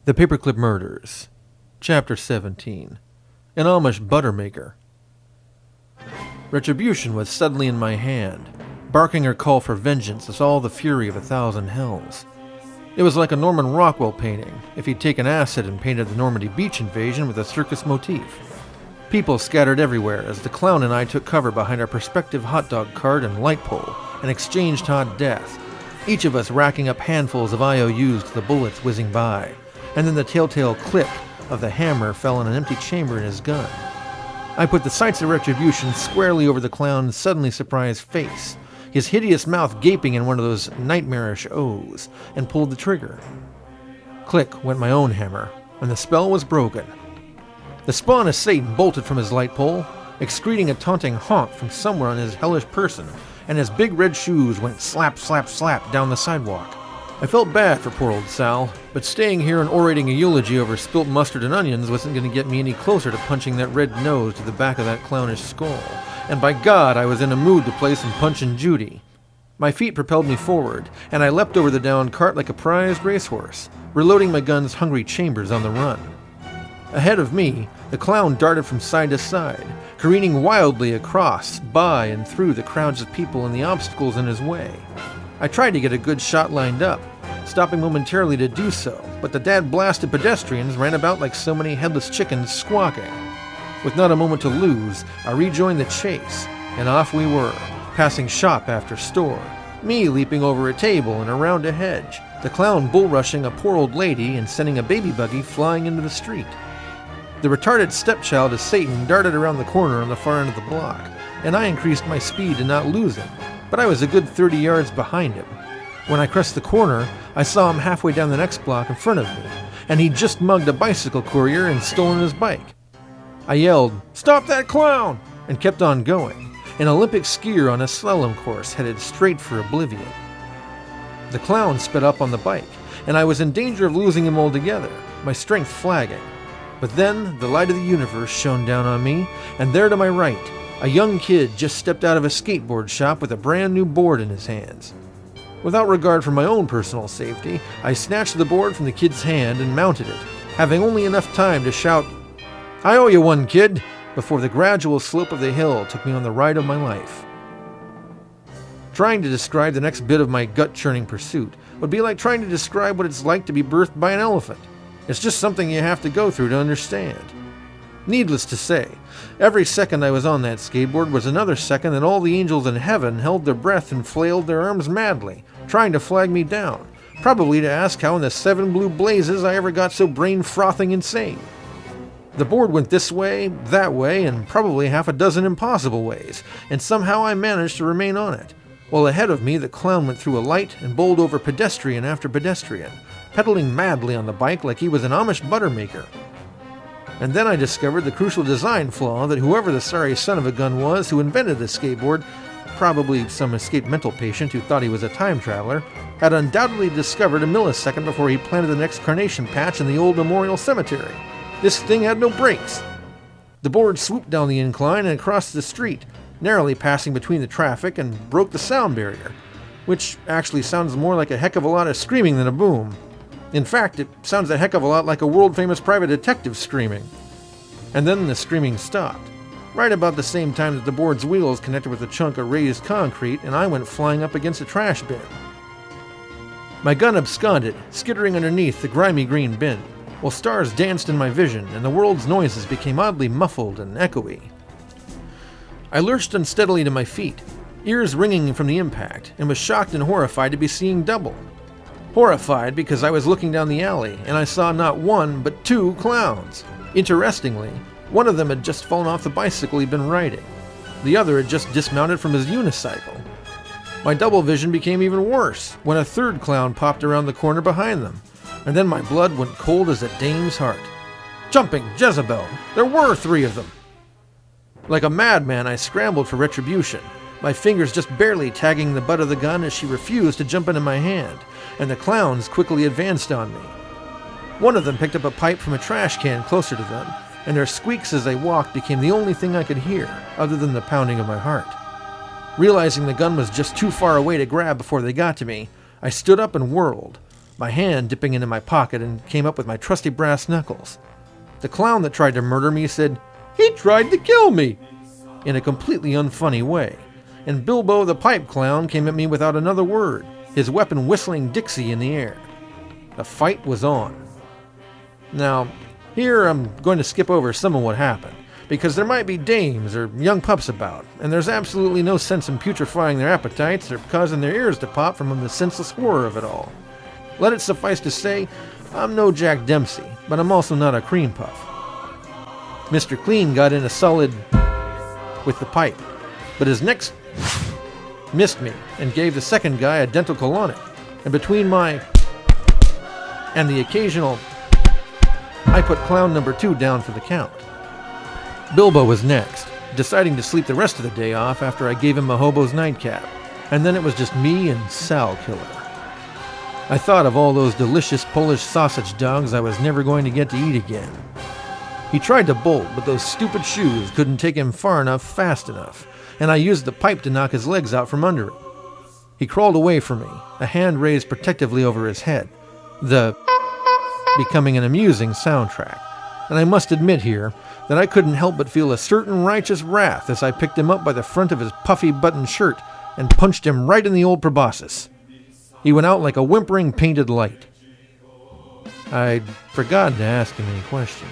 The Paperclip Murders, Chapter 17, An Amish Buttermaker. Retribution was suddenly in my hand, barking her call for vengeance with all the fury of 1,000 hells. It was like a Norman Rockwell painting, if he'd taken acid and painted the Normandy beach invasion with a circus motif. People scattered everywhere as the clown and I took cover behind our prospective hot dog cart and light pole and exchanged hot death, each of us racking up handfuls of IOUs to the bullets whizzing by. And then the telltale click of the hammer fell in an empty chamber in his gun. I put the sights of retribution squarely over the clown's suddenly surprised face, his hideous mouth gaping in one of those nightmarish O's, and pulled the trigger. Click went my own hammer, and the spell was broken. The spawn of Satan bolted from his light pole, excreting a taunting honk from somewhere on his hellish person, and his big red shoes went slap, slap, slap down the sidewalk. I felt bad for poor old Sal, but staying here and orating a eulogy over spilt mustard and onions wasn't going to get me any closer to punching that red nose to the back of that clownish skull, and by God, I was in a mood to play some Punch and Judy. My feet propelled me forward, and I leapt over the downed cart like a prized racehorse, reloading my gun's hungry chambers on the run. Ahead of me, the clown darted from side to side, careening wildly across, by, and through the crowds of people and the obstacles in his way. I tried to get a good shot lined up, stopping momentarily to do so, but the dad-blasted pedestrians ran about like so many headless chickens squawking. With not a moment to lose, I rejoined the chase, and off we were, passing shop after store, me leaping over a table and around a hedge, the clown bull-rushing a poor old lady and sending a baby buggy flying into the street. The retarded stepchild of Satan darted around the corner on the far end of the block, and I increased my speed to not lose him, but I was a good 30 yards behind him. When I crossed the corner, I saw him halfway down the next block in front of me, and he'd just mugged a bicycle courier and stolen his bike. I yelled, "Stop that clown!" and kept on going, an Olympic skier on a slalom course headed straight for oblivion. The clown sped up on the bike, and I was in danger of losing him altogether, my strength flagging. But then the light of the universe shone down on me, and there to my right, a young kid just stepped out of a skateboard shop with a brand new board in his hands. Without regard for my own personal safety, I snatched the board from the kid's hand and mounted it, having only enough time to shout, "I owe you one, kid," before the gradual slope of the hill took me on the ride of my life. Trying to describe the next bit of my gut-churning pursuit would be like trying to describe what it's like to be birthed by an elephant. It's just something you have to go through to understand. Needless to say, every second I was on that skateboard was another second that all the angels in heaven held their breath and flailed their arms madly, trying to flag me down, probably to ask how in the 7 blue blazes I ever got so brain-frothing insane. The board went this way, that way, and probably half a dozen impossible ways, and somehow I managed to remain on it, while ahead of me the clown went through a light and bowled over pedestrian after pedestrian, pedaling madly on the bike like he was an Amish buttermaker. And then I discovered the crucial design flaw that whoever the sorry son of a gun was who invented the skateboard, probably some escaped mental patient who thought he was a time traveler, had undoubtedly discovered a millisecond before he planted the next carnation patch in the old memorial cemetery. This thing had no brakes. The board swooped down the incline and across the street, narrowly passing between the traffic, and broke the sound barrier, which actually sounds more like a heck of a lot of screaming than a boom. In fact, it sounds a heck of a lot like a world-famous private detective screaming. And then the screaming stopped, right about the same time that the board's wheels connected with a chunk of raised concrete and I went flying up against a trash bin. My gun absconded, skittering underneath the grimy green bin, while stars danced in my vision and the world's noises became oddly muffled and echoey. I lurched unsteadily to my feet, ears ringing from the impact, and was shocked and horrified to be seeing double. Horrified because I was looking down the alley, and I saw not one, but 2 clowns. Interestingly, one of them had just fallen off the bicycle he'd been riding. The other had just dismounted from his unicycle. My double vision became even worse when a 3rd clown popped around the corner behind them, and then my blood went cold as a dame's heart. Jumping Jezebel! There were 3 of them! Like a madman, I scrambled for retribution, my fingers just barely tagging the butt of the gun as she refused to jump into my hand, and the clowns quickly advanced on me. One of them picked up a pipe from a trash can closer to them, and their squeaks as they walked became the only thing I could hear, other than the pounding of my heart. Realizing the gun was just too far away to grab before they got to me, I stood up and whirled, my hand dipping into my pocket, and came up with my trusty brass knuckles. The clown that tried to murder me said, "He tried to kill me," in a completely unfunny way, and Bilbo the pipe clown came at me without another word, his weapon whistling Dixie in the air. The fight was on. Now, here I'm going to skip over some of what happened, because there might be dames or young pups about, and there's absolutely no sense in putrefying their appetites or causing their ears to pop from the senseless horror of it all. Let it suffice to say, I'm no Jack Dempsey, but I'm also not a cream puff. Mr. Clean got in a solid with the pipe, but his next missed me and gave the second guy a dental colonic, and between my and the occasional, I put clown number 2 down for the count. Bilbo was next, deciding to sleep the rest of the day off after I gave him a hobo's nightcap, and then it was just me and Sal Killer. I thought of all those delicious Polish sausage dogs I was never going to get to eat again. He tried to bolt, but those stupid shoes couldn't take him far enough fast enough, and I used the pipe to knock his legs out from under him. He crawled away from me, a hand raised protectively over his head, the becoming an amusing soundtrack, and I must admit here that I couldn't help but feel a certain righteous wrath as I picked him up by the front of his puffy buttoned shirt and punched him right in the old proboscis. He went out like a whimpering painted light. I'd forgotten to ask him any questions.